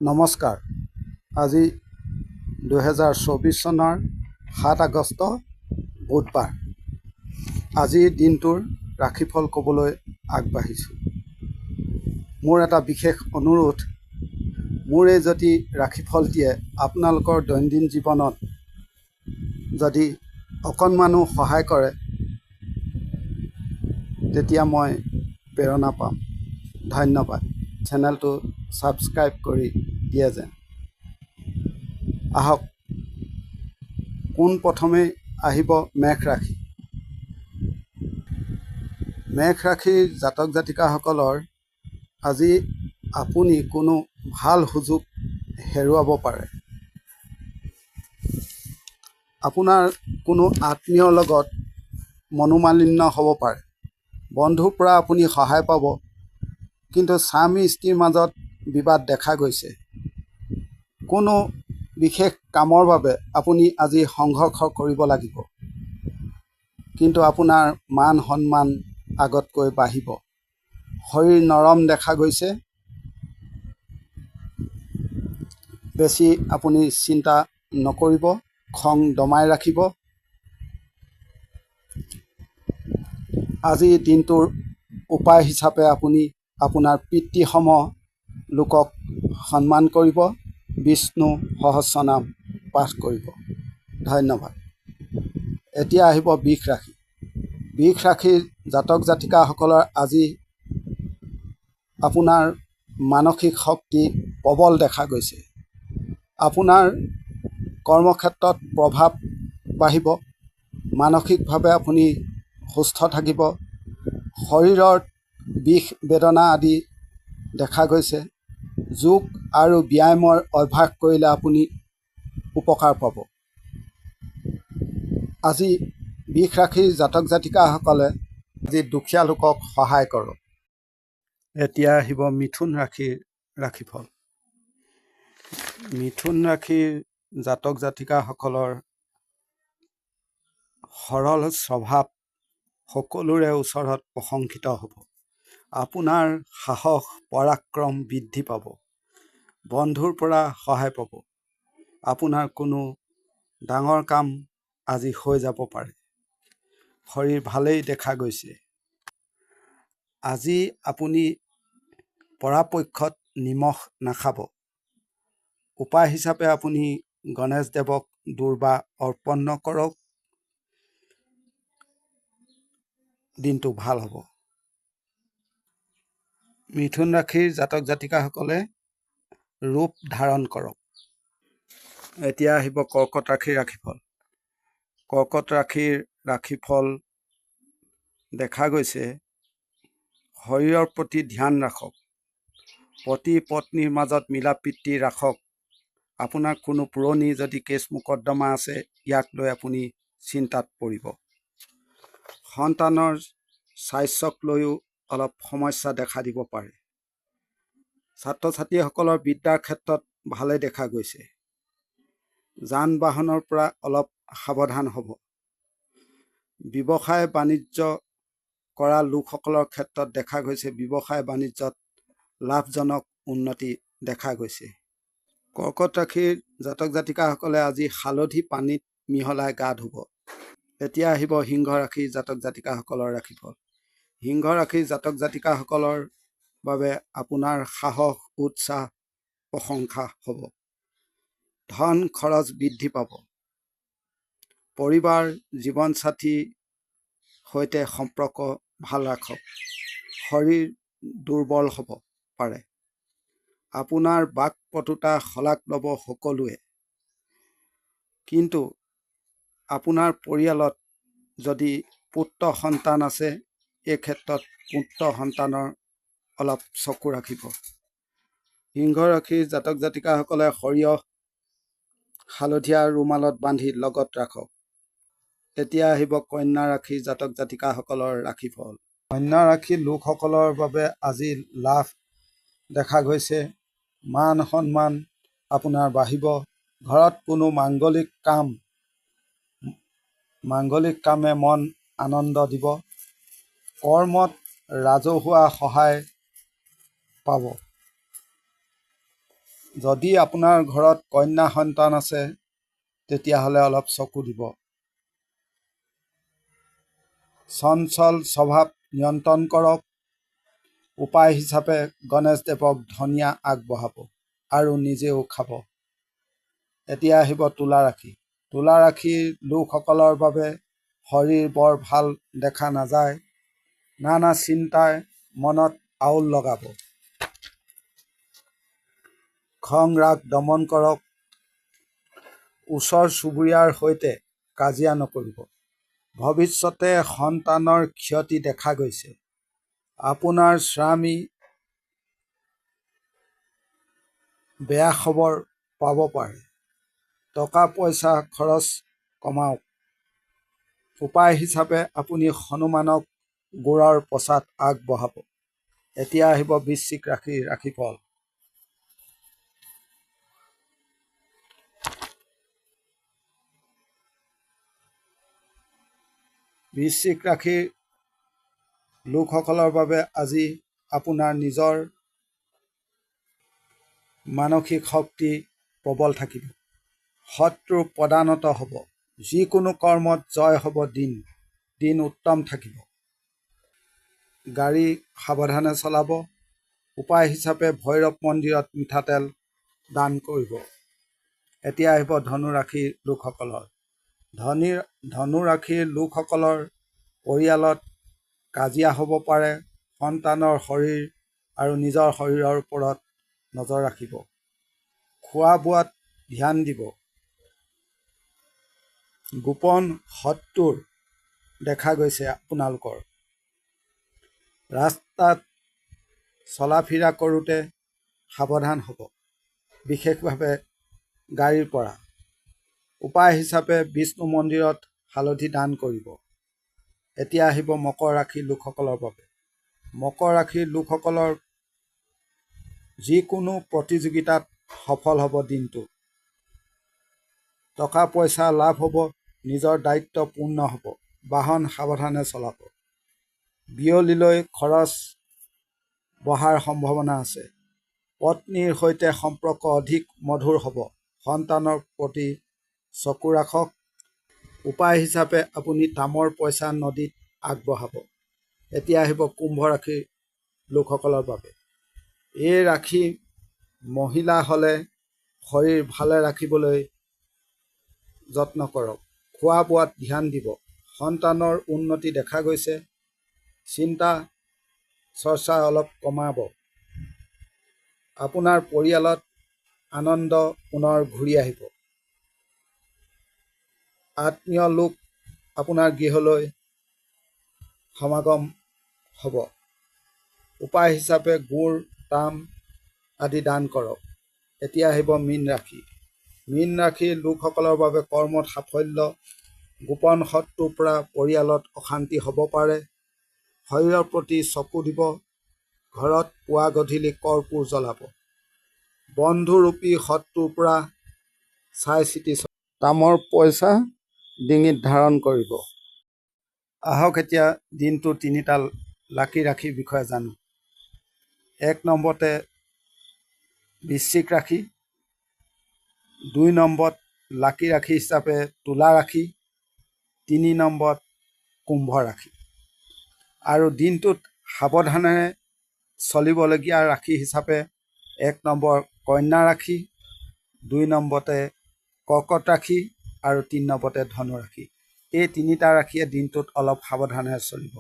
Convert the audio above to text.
নমস্কাৰ। আজি 2024 চনৰ 7 আগষ্ট বুধবাৰ। আজিৰ দিনটোৰ ৰাশিফল ক'বলৈ আগবাঢ়িছোঁ। মোৰ এটা বিশেষ অনুৰোধ, মোৰ এই যদি ৰাশিফলটিয়ে আপোনালোকৰ দৈনন্দিন জীৱনত যদি অকণমানো সহায় কৰে তেতিয়া মই প্ৰেৰণা পাম। ধন্যবাদ। চেনেলটো ছাবস্ক্ৰাইব কৰি দিয়ে যেন। আহক, পোনপ্ৰথমে আহিব মেষ ৰাশি। মেষ ৰাশিৰ জাতক জাতিকাসকলৰ আজি আপুনি কোনো ভাল সুযোগ হেৰুৱাব পাৰে। আপোনাৰ কোনো আত্মীয়ৰ লগত মনোমালিন্য হ'ব পাৰে। বন্ধুৰ পৰা আপুনি সহায় পাব, কিন্তু স্বামী স্ত্ৰীৰ মাজত বিবাদ দেখা গৈছে। কোনো বিশেষ কামৰ বাবে আপুনি আজি সংঘৰ্ষ কৰিব লাগিব, কিন্তু আপোনাৰ মান সন্মান আগতকৈ বাঢ়িব। শৰীৰ নৰম দেখা গৈছে। বেছি আপুনি চিন্তা নকৰিব, খং দমাই ৰাখিব। আজি দিনটোৰ উপায় হিচাপে আপুনি আপোনাৰ পিতৃসম লোকক সন্মান কৰিব, বিষ্ণু সহস্ৰনাম পাঠ কৰিব। ধন্যবাদ। এতিয়া আহিব বৃষ ৰাশি। বৃষ ৰাশিৰ জাতক জাতিকাসকলৰ আজি আপোনাৰ মানসিক শক্তি প্ৰবল দেখা গৈছে। আপোনাৰ কৰ্মক্ষেত্ৰত প্ৰভাৱ বাঢ়িব। মানসিকভাৱে আপুনি সুস্থ থাকিব। শৰীৰত বিষ বেদনা আদি দেখা গৈছে। যোগ আৰু ব্যায়ামৰ অভ্যাস কৰিলে আপুনি উপকাৰ পাব। আজি বৃষ ৰাশিৰ জাতক জাতিকাসকলে আজি দুখীয়া লোকক সহায় কৰক। এতিয়া আহিব মিথুন ৰাশিৰ ৰাশিফল। মিথুন ৰাশিৰ জাতক জাতিকাসকলৰ সৰল স্বভাৱ সকলোৰে ওচৰত প্ৰশংসিত হ'ব। আপোনাৰ সাহস পৰাক্ৰম বৃদ্ধি পাব। বন্ধুৰ পৰা সহায় পাব। আপোনাৰ কোনো ডাঙৰ কাম আজি হৈ যাব পাৰে। শৰীৰ ভালেই দেখা গৈছে। আজি আপুনি পৰাপক্ষত নিমখ নাখাব। উপায় হিচাপে আপুনি গণেশ দেৱক দুৰ্বা অৰ্পণ কৰক। দিনটো ভাল হ'ব। মিথুন ৰাশিৰ জাতক জাতিকাসকলে ৰূপ ধাৰণ কৰক। এতিয়া আহিব কৰ্কট ৰাশিৰ ৰাশিফল। কৰ্কট ৰাশিৰ ৰাশিফল দেখা গৈছে, শৰীৰৰ প্ৰতি ধ্যান ৰাখক। পতি পত্নীৰ মাজত মিলা প্ৰীতি ৰাখক। আপোনাৰ কোনো পুৰণি যদি কেছ মোকদ্দমা আছে, ইয়াক লৈ আপুনি চিন্তাত পৰিব। সন্তানৰ স্বাস্থ্যক লৈও অলপ সমস্যা দেখা দিব পাৰে। ছাত্ৰ ছাত্ৰীসকলৰ বিদ্যাৰ ক্ষেত্ৰত ভালে দেখা গৈছে। যান বাহনৰ পৰা অলপ সাৱধান হ'ব। ব্যৱসায় বাণিজ্য কৰা লোকসকলৰ ক্ষেত্ৰত দেখা গৈছে, ব্যৱসায় বাণিজ্যত লাভজনক উন্নতি দেখা গৈছে। কৰ্কট ৰাশিৰ জাতক জাতিকাসকলে আজি হালধি পানীত মিহলাই গা ধুব। এতিয়া আহিব সিংহ ৰাশিৰ জাতক জাতিকাসকলৰ ৰাশিফল। সিংহ ৰাশিৰ জাতক জাতিকাসকলৰ বাবে আপোনাৰ সাহস উৎসাহ প্ৰশংসা হ'ব। ধন খৰচ বৃদ্ধি পাব। পৰিবাৰ জীৱনসাথীৰ সৈতে সম্পৰ্ক ভাল ৰাখক। শৰীৰ দুৰ্বল হ'ব পাৰে। আপোনাৰ বাকপটুতা শলাগ ল'ব সকলোৱে, কিন্তু আপোনাৰ পৰিয়ালত যদি পুত্ৰ সন্তান আছে, এই ক্ষেত্ৰত পুত্ৰ সন্তানৰ অলপ চকু ৰাখিব। সিংহ ৰাশিৰ জাতক জাতিকাসকলে সৰিয়হ হালধীয়া ৰুমালত বান্ধি লগত ৰাখক। এতিয়া আহিব কন্যা ৰাশিৰ জাতক জাতিকাসকলৰ ৰাশিফল। কন্যা ৰাশিৰ লোকসকলৰ বাবে আজি লাভ দেখা গৈছে। মান সন্মান আপোনাৰ বাঢ়িব। ঘৰত কোনো মাংগলিক কামে মন আনন্দ দিব। কৰ্মত ৰাজহুৱা সহায় পাব। যদি আপোনাৰ ঘৰত কন্যা সন্তান আছে তেতিয়াহ'লে অলপ চকু দিব। চঞ্চল স্বভাৱ নিয়ন্ত্ৰণ কৰক। উপায় হিচাপে গণেশদেৱক ধনিয়া আগবঢ়াব আৰু নিজেও খাব। এতিয়া আহিব তুলা ৰাশি। তুলা ৰাশিৰ লোকসকলৰ বাবে শৰীৰ বৰ ভাল দেখা নাযায়। নানা চিন্তাই মনত আউল লগাব। খং ৰাগ দমন কৰক। ওচৰ চুবুৰীয়াৰ সৈতে কাজিয়া নকৰিব। ভৱিষ্যতে সন্তানৰ ক্ষতি দেখা গৈছে। আপোনাৰ স্বামী বেয়া খবৰ পাব পাৰে। টকা পইচা খৰচ কমাওক। উপায় হিচাপে আপুনি হনুমানক গুড়ৰ প্ৰসাদ আগবঢ়াব। এতিয়া আহিব বৃশ্চিক ৰাশিৰ ৰাশিফল। বৃশ্চিক ৰাশিৰ লোকসকলৰ বাবে আজি আপোনাৰ নিজৰ মানসিক শক্তি প্ৰবল থাকিব। শত্ৰু প্ৰদানত হ'ব। যিকোনো কৰ্মত জয় হ'ব। দিন উত্তম থাকিব। গাড়ী সাৱধানে চলাব। উপায় হিচাপে ভৈৰৱ মন্দিৰত মিঠাতেল দান কৰিব। এতিয়া আহিব ধনু ৰাশিৰ লোকসকলৰ। ধনু ৰাশিৰ লোকসকলৰ পৰিয়ালত কাজিয়া হ'ব পাৰে। সন্তানৰ শৰীৰ আৰু নিজৰ শৰীৰৰ ওপৰত নজৰ ৰাখিব। খোৱা বোৱাত ধ্যান দিব। গোপন শত্ৰুৰ দেখা গৈছে আপোনালোকৰ। ৰাস্তাত চলা ফিৰা কৰোঁতে সাৱধান হ'ব, বিশেষভাৱে গাড়ীৰ পৰা। উপায় হিচাপে বিষ্ণু মন্দিৰত হালধি দান কৰিব। এতিয়া আহিব মকৰ ৰাশিৰ লোকসকলৰ বাবে। মকৰ ৰাশিৰ লোকসকলৰ যিকোনো প্ৰতিযোগিতাত সফল হ'ব দিনটো। টকা পইচা লাভ হ'ব। নিজৰ দায়িত্ব পূৰ্ণ হ'ব। বাহন সাৱধানে চলাব। বিয়লিলৈ খৰচ বঢ়াৰ সম্ভাৱনা আছে। পত্নীৰ সৈতে সম্পৰ্ক অধিক মধুৰ হ'ব। সন্তানৰ প্ৰতি চকু ৰাখক। উপায় হিচাপে আপুনি তামৰ পইচা নদীত আগবঢ়াব। এতিয়া আহিব কুম্ভ ৰাশিৰ লোকসকলৰ বাবে। এই ৰাশি মহিলা হ'লে শৰীৰ ভালে ৰাখিবলৈ যত্ন কৰক। খোৱা বোৱাত ধ্যান দিব। সন্তানৰ উন্নতি দেখা গৈছে। চিন্তা চৰ্চা অলপ কমাব। আপোনাৰ পৰিয়ালত আনন্দ পুনৰ ঘূৰি আহিব। আত্মীয় লোক আপোনাৰ গৃহলৈ সমাগম হ'ব। উপায় হিচাপে গুড় তাম আদি দান কৰক। এতিয়া আহিব মীন ৰাশি। মীন ৰাশিৰ লোকসকলৰ বাবে কৰ্মত সাফল্য। গোপন শত্ৰুৰ পৰা পৰিয়ালত অশান্তি হ'ব পাৰে। শৰীৰৰ প্ৰতি চকু দিব। ঘৰত পুৱা গধূলি কৰ্পূৰ জ্বলাব। বন্ধুৰূপী শত্ৰুৰ পৰা চাই চিতি তামৰ পইচা ডিঙিত ধাৰণ কৰিব। আহক এতিয়া দিনটো তিনিটা লাকি ৰাশিৰ বিষয়ে জানো। 1 নম্বৰতে বৃশ্চিক ৰাশি। 2 নম্বৰত লাকি ৰাশি হিচাপে তুলা ৰাশি। 3 নম্বৰত কুম্ভ ৰাশি। আৰু দিনটোত সাৱধানেৰে চলিবলগীয়া ৰাশি হিচাপে 1 নম্বৰ কন্যা ৰাশি, 2 নম্বৰতে কৰ্কট ৰাশি আৰু 3 নম্বৰতে ধনু ৰাশি। এই তিনিটা ৰাশিয়ে দিনটোত অলপ সাৱধানেৰে চলিব।